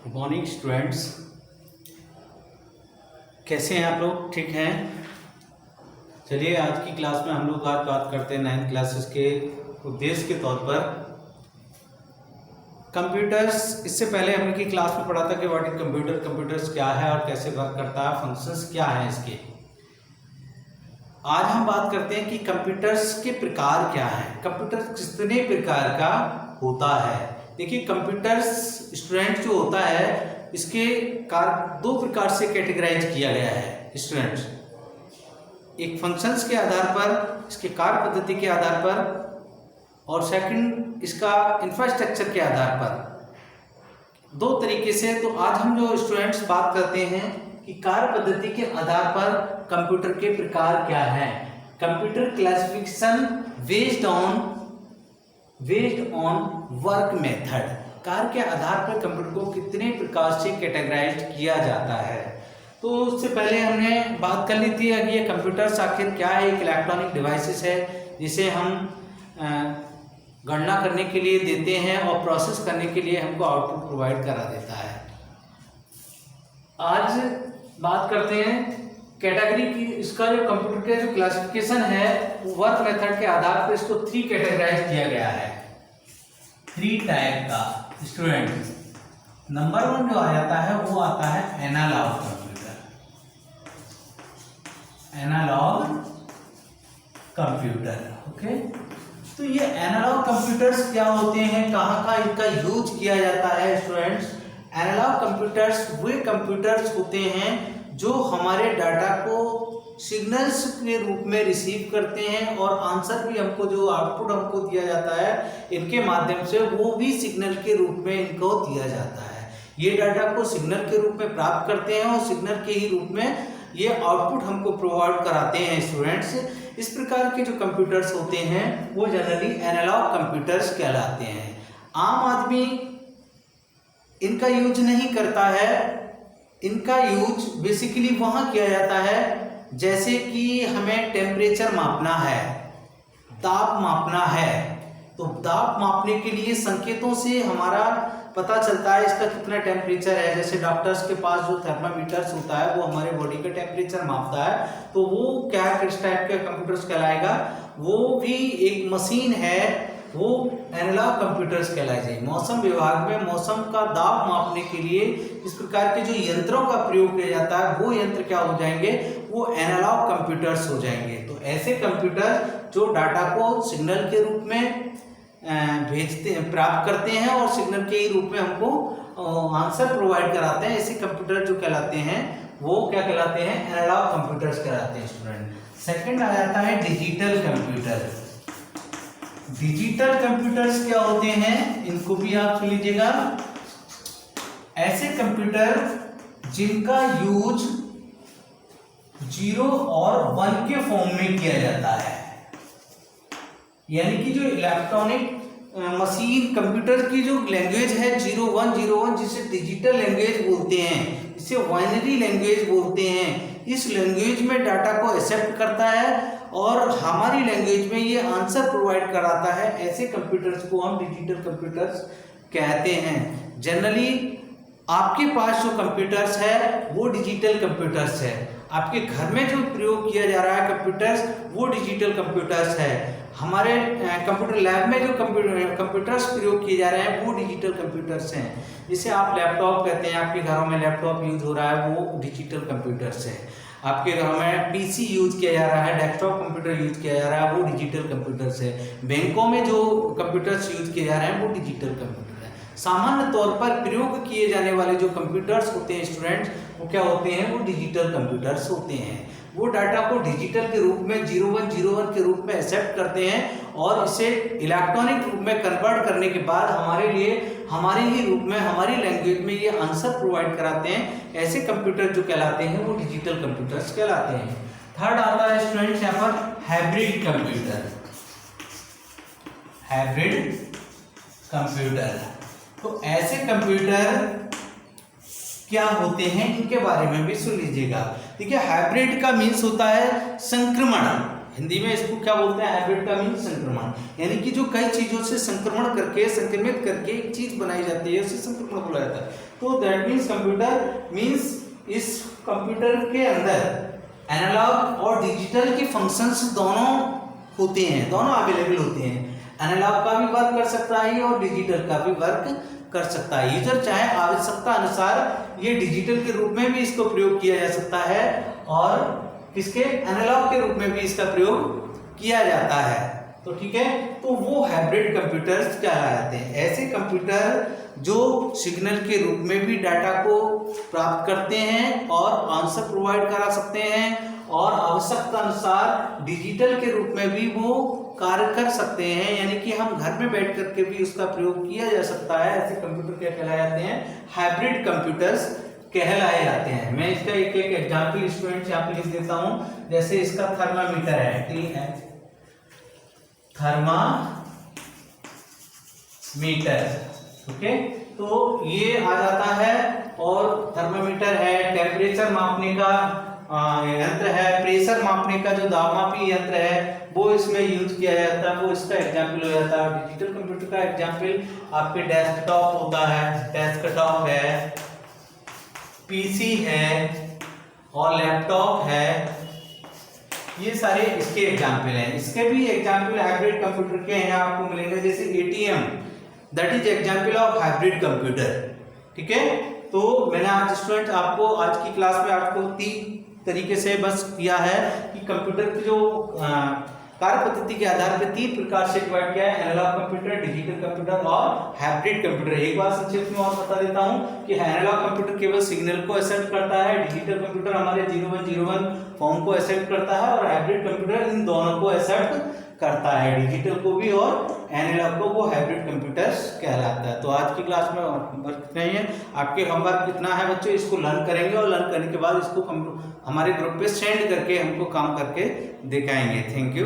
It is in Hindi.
गुड मॉर्निंग स्टूडेंट्स, कैसे हैं आप लोग? ठीक हैं? चलिए आज की क्लास में हम लोग आज बात करते हैं 9th क्लासेस के उद्देश्य के तौर पर कंप्यूटर्स। इससे पहले हमने की क्लास में पढ़ा था कि व्हाट इज कंप्यूटर, कंप्यूटर्स क्या है और कैसे वर्क करता है, फंक्शंस क्या हैं इसके। आज हम बात करते हैं कि कंप्यूटर्स के प्रकार क्या हैं, कंप्यूटर कितने प्रकार का होता है। देखिए कंप्यूटर्स स्टूडेंट जो होता है इसके दो प्रकार से कैटेगराइज किया गया है स्टूडेंट्स। एक फंक्शंस के आधार पर, इसके कार्य पद्धति के आधार पर, और सेकंड इसका इंफ्रास्ट्रक्चर के आधार पर। दो तरीके से। तो आज हम जो स्टूडेंट्स बात करते हैं कि कार्य पद्धति के आधार पर कंप्यूटर के प्रकार क्या हैं। Computer classification based on work method, कार्य के आधार पर कंप्यूटर को कितने प्रकार से कैटेगराइज किया जाता है। तो उससे पहले हमने बात कर ली थी कि ये कंप्यूटर्स आखिर क्या है। एक इलेक्ट्रॉनिक डिवाइसेस है जिसे हम गणना करने के लिए देते हैं और प्रोसेस करने के लिए हमको आउटपुट प्रोवाइड करा देता है। आज बात करते हैं कैटेगरी की। इसका जो कंप्यूटर का जो क्लासिफिकेशन है वो वर्क मेथड के आधार पर इसको 3 कैटेगराइज किया गया है, 3 टाइप का स्टूडेंट। नंबर 1 जो आ जाता है वो आता है analog computer. Analog computer, okay. तो ये एनालॉग कंप्यूटर्स क्या होते हैं, कहाँ का इनका यूज किया जाता है स्टूडेंट्स। एनालॉग कंप्यूटर्स वे कंप्यूटर्स होते हैं जो हमारे डाटा को सिग्नल्स के रूप में रिसीव करते हैं और आंसर भी हमको, जो आउटपुट हमको दिया जाता है इनके माध्यम से, वो भी सिग्नल के रूप में इनको दिया जाता है। ये डाटा को सिग्नल के रूप में प्राप्त करते हैं और सिग्नल के ही रूप में ये आउटपुट हमको प्रोवाइड कराते हैं स्टूडेंट्स। इस प्रकार के जो कंप्यूटर्स होते हैं वो जनरली एनालॉग कंप्यूटर्स कहलाते हैं। आम आदमी इनका यूज नहीं करता है। इनका यूज बेसिकली वहाँ किया जाता है जैसे कि हमें टेम्परेचर मापना है, दाब मापना है। तो दाब मापने के लिए संकेतों से हमारा पता चलता है इसका कितना टेम्परेचर है। जैसे डॉक्टर्स के पास जो थर्मामीटर्स होता है वो हमारे बॉडी का टेम्परेचर मापता है। तो वो क्या किस टाइप के कंप्यूटर्स कहलाएगा, वो भी एक मशीन है, वो एनालॉग कंप्यूटर्स कहलाए जाएंगे। मौसम विभाग में मौसम का दाब मापने के लिए इस प्रकार के जो यंत्रों का प्रयोग किया जाता है वो यंत्र क्या हो जाएंगे, वो एनालॉग कंप्यूटर्स हो जाएंगे। तो ऐसे कंप्यूटर जो डाटा को सिग्नल के रूप में भेजते हैं, प्राप्त करते हैं और सिग्नल के ही रूप में हमको आंसर प्रोवाइड कराते हैं, ऐसे कंप्यूटर जो कहलाते हैं वो क्या कहलाते हैं, एनालॉग कंप्यूटर्स कहलाते हैं स्टूडेंट। सेकंड आ जाता है डिजिटल कंप्यूटर। डिजिटल कंप्यूटर्स क्या होते हैं, इनको भी आप सुन लीजिएगा। ऐसे कंप्यूटर जिनका यूज 0 और 1 के फॉर्म में किया जाता है, यानी कि जो इलेक्ट्रॉनिक मशीन कंप्यूटर की जो लैंग्वेज है 0101, जिसे डिजिटल लैंग्वेज बोलते हैं, इसे बाइनरी लैंग्वेज बोलते हैं। इस लैंग्वेज में डाटा को एक्सेप्ट करता है और हमारी लैंग्वेज में ये आंसर प्रोवाइड कराता है। ऐसे कंप्यूटर्स को हम डिजिटल कंप्यूटर्स कहते हैं। जनरली आपके पास जो कंप्यूटर्स है वो डिजिटल कंप्यूटर्स है। आपके घर में जो प्रयोग किया जा रहा है कंप्यूटर्स वो डिजिटल कंप्यूटर्स है। हमारे कंप्यूटर लैब में जो कंप्यूटर्स प्रयोग किए जा रहे हैं वो डिजिटल कंप्यूटर्स हैं। जिसे आप लैपटॉप कहते हैं, आपके घरों में लैपटॉप यूज हो रहा है वो डिजिटल कंप्यूटर्स है। आपके घरों में पीसी यूज किया जा रहा है, डेस्कटॉप कंप्यूटर यूज किया जा रहा है, वो डिजिटल कंप्यूटर्स है। बैंकों में जो कंप्यूटर्स यूज किए जा रहे हैं वो डिजिटल कंप्यूटर है। सामान्य तौर पर प्रयोग किए जाने वाले जो कंप्यूटर्स होते हैं स्टूडेंट्स, वो क्या होते हैं, वो डिजिटल कंप्यूटर्स होते हैं। वो डाटा को डिजिटल के रूप में 0101 के रूप में एक्सेप्ट करते हैं और इसे इलेक्ट्रॉनिक रूप में कन्वर्ट करने के बाद हमारे लिए हमारे ही रूप में, हमारी लैंग्वेज में ये आंसर प्रोवाइड कराते हैं। ऐसे कंप्यूटर जो कहलाते हैं वो डिजिटल कंप्यूटर्स कहलाते हैं। थर्ड आता है स्टूडेंट्स यहाँ पर हाइब्रिड कंप्यूटर। हाइब्रिड कंप्यूटर, तो ऐसे कंप्यूटर क्या होते हैं इनके बारे में भी सुन लीजिएगा। देखिए हाइब्रिड का मीन्स होता है संक्रमण। हिंदी में इसको क्या बोलते हैं, हाइब्रिड का मीन संक्रमण, यानी कि जो कई चीजों से संक्रमण करके, संक्रमित करके एक चीज बनाई जाती है, उसे संक्रमण बोला जाता है। तो दैट मीन्स कंप्यूटर मीन्स इस कंप्यूटर के अंदर एनालॉग और डिजिटल के फंक्शंस दोनों होते हैं, दोनों अवेलेबल होते हैं। एनालॉग का भी वर्क कर सकता है और डिजिटल का भी वर्क कर सकता है। यूजर चाहे आवश्यकता अनुसार ये डिजिटल के रूप में भी इसको प्रयोग किया जा सकता है और किसके, एनालॉग के रूप में भी इसका प्रयोग किया जाता है। तो ठीक है, तो वो हाइब्रिड कंप्यूटर्स कहलाते हैं। ऐसे कंप्यूटर जो सिग्नल के रूप में भी डाटा को प्राप्त करते हैं और आंसर प्रोवाइड करा सकते हैं और आवश्यकता अनुसार डिजिटल के रूप में भी वो कार्य कर सकते हैं, यानी कि हम घर में बैठ करके भी उसका प्रयोग किया जा सकता है। ऐसे कंप्यूटर क्या कहलाए जाते हैं, हाइब्रिड कंप्यूटर्स कहलाए जाते हैं। मैं इसका एक एक एग्जाम्पल स्टूडेंट्स यहाँ पे लिख देता हूँ। जैसे इसका थर्मामीटर है, थर्मामीटर, ओके, तो ये आ जाता है। और थर्मामीटर है, टेम्परेचर मापने का यंत्र है, प्रेशर मापने का जो दाबमापी यंत्र है वो इसमें यूज किया जाता है, वो इसका एग्जाम्पल हो जाता है। डिजिटल कंप्यूटर का एग्जाम्पल आपके डेस्कटॉप होता है, डेस्कटॉप है, पीसी है और लैपटॉप है, ये सारे इसके एग्जाम्पल हैं। इसके भी एग्जाम्पल हाइब्रिड कंप्यूटर के हैं, आपको मिलेंगे। जैसे ATM, that is example of hybrid computer. ठीक है, तो मैंने आज स्टूडेंट आपको आज की क्लास में आपको 3 तरीके से बस किया है कि कंप्यूटर की जो कार्य पद्धति के आधार पर 3 प्रकार से डिवाइड किया है, एनालॉग कंप्यूटर, डिजिटल कंप्यूटर और हाइब्रिड कंप्यूटर। एक बार संक्षेप में और बता देता हूं कि एनालॉग कंप्यूटर केवल सिग्नल को एक्सेप्ट करता है, डिजिटल कंप्यूटर हमारे 0101 फॉर्म को एक्सेप्ट करता है और हाइब्रिड कंप्यूटर इन दोनों को एक्सेप्ट करता है, डिजिटल को भी और एनालॉग को। वो हाइब्रिड कंप्यूटर्स कहलाता है। तो आज की क्लास में होमवर्क नहीं है, आपके होमवर्क कितना है बच्चों, इसको लर्न करेंगे और लर्न करने के बाद इसको हमारे ग्रुप पे सेंड करके हमको काम करके दिखाएंगे। Thank you.